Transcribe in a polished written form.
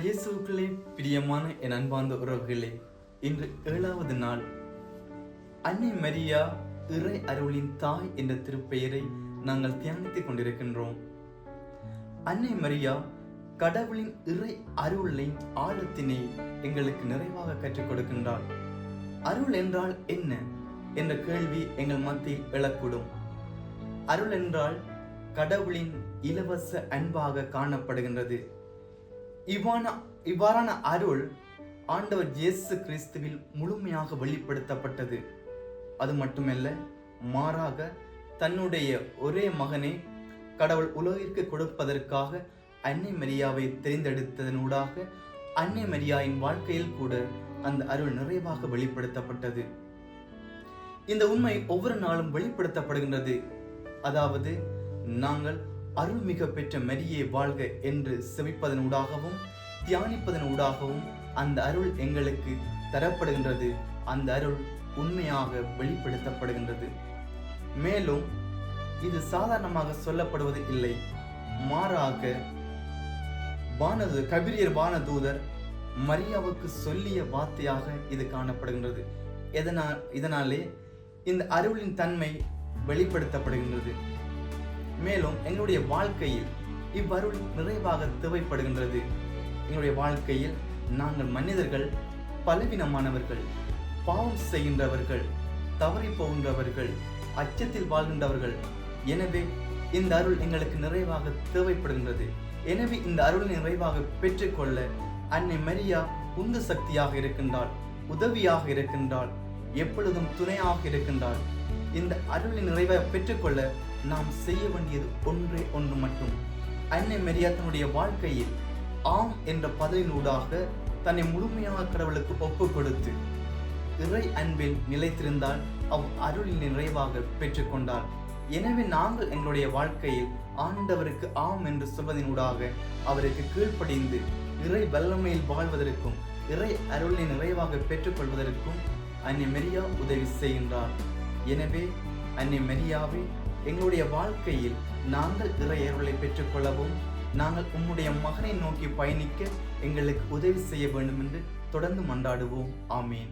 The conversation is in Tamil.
இயேசுவுக்குள்ளே பிரியமான என் அன்பார்ந்த உறவுகளே, இன்று 7வது நாள் அன்னை மரியா இறை அருளின் தாய் என்ற திருப்பெயரை நாங்கள் தியானித்துக் கொண்டிருக்கின்றோம். அன்னை மரியா கடவுளின் இறை அருளின் ஆழத்தினை எங்களுக்கு நிறைவாக கற்றுக் கொடுக்கின்றாள். அருள் என்றால் என்ன என்ற கேள்வி எங்கள் மத்தியில் எழக்கூடும். அருள் என்றால் கடவுளின் இலவச அன்பாக காணப்படுகின்றது. இவ்வாறான அருள் ஆண்டவர் இயேசு கிறிஸ்துவில் முழுமையாக வெளிப்படுத்தப்பட்டது. அது மட்டுமல்ல, மாறாக தன்னுடைய ஒரே மகனை கடவுள் உலகிற்கு கொடுப்பதற்காக அன்னை மரியாவை தெரிந்தெடுத்ததனூடாக அன்னை மரியாவின் வாழ்க்கையில் கூட அந்த அருள் நிறைவாக வெளிப்படுத்தப்பட்டது. இந்த உண்மை ஒவ்வொரு நாளும் வெளிப்படுத்தப்படுகின்றது. அதாவது, நாங்கள் அருள்மிக பெற்ற மரியே வாழ்க என்று செபிப்பதனூடாகவும் தியானிப்பதனூடாகவும் அந்த அருள் எங்களுக்கு தரப்படுகின்றது. அந்த அருள் உண்மையாக வெளிப்படுத்தப்படுகின்றது. மேலும் இது சாதாரணமாக சொல்லப்படுவது இல்லை. மாறாக கபிரியர் வானதூதர் மரியாவுக்கு சொல்லிய வார்த்தையாக இது காணப்படுகின்றது. இதனாலே இந்த அருளின் தன்மை வெளிப்படுத்தப்படுகின்றது. மேலும் எங்களுடைய வாழ்க்கையில் இவ்வருள் நிறைவாக தேவைப்படுகின்றது. எங்களுடைய வாழ்க்கையில் நாங்கள் மனிதர்கள் பலவீனமானவர்கள், பாவம் செய்கின்றவர்கள், தவறி போகின்றவர்கள், அச்சத்தில் வாழ்கின்றவர்கள். எனவே இந்த அருள் எங்களுக்கு நிறைவாக தேவைப்படுகின்றது. எனவே இந்த அருளை நிறைவாக பெற்றுக்கொள்ள அன்னை மரியா உந்து சக்தியாக இருக்கின்றாள், உதவியாக இருக்கின்றாள், எப்பொழுதும் துணையாக இருக்கின்றாள். இந்த அருளை நிறைவாக பெற்றுக்கொள்ள நாம் செய்ய வேண்டியது ஒன்றே ஒன்று மட்டும். அன்னை மரியா தன்னுடைய வாழ்க்கையில் ஆம் என்ற பதவியினூடாக தன்னை முழுமையாக கடவுளுக்கு ஒப்பு கொடுத்து இறை அன்பில் நிலைத்திருந்தால் அருளின் நிறைவாக பெற்றுக்கொண்டார். எனவே நாங்கள் எங்களுடைய வாழ்க்கையில் ஆண்டவருக்கு ஆம் என்று சொல்வதனூடாக அவருக்கு கீழ்ப்படிந்து இறை வல்லமையில் வாழ்வதற்கும் இறை அருளின் நிறைவாக பெற்றுக்கொள்வதற்கும் அன்னை மரியா உதவி செய்கின்றார். எனவே அன்னை மரியாவை எங்களுடைய வாழ்க்கையில் நாங்கள் இறை அருளை பெற்றுக்கொள்ளவும் நாங்கள் உம்முடைய மகனை நோக்கி பயணிக்க எங்களுக்கு உதவி செய்ய வேண்டும் என்று தொடர்ந்து மன்றாடுவோம். ஆமேன்.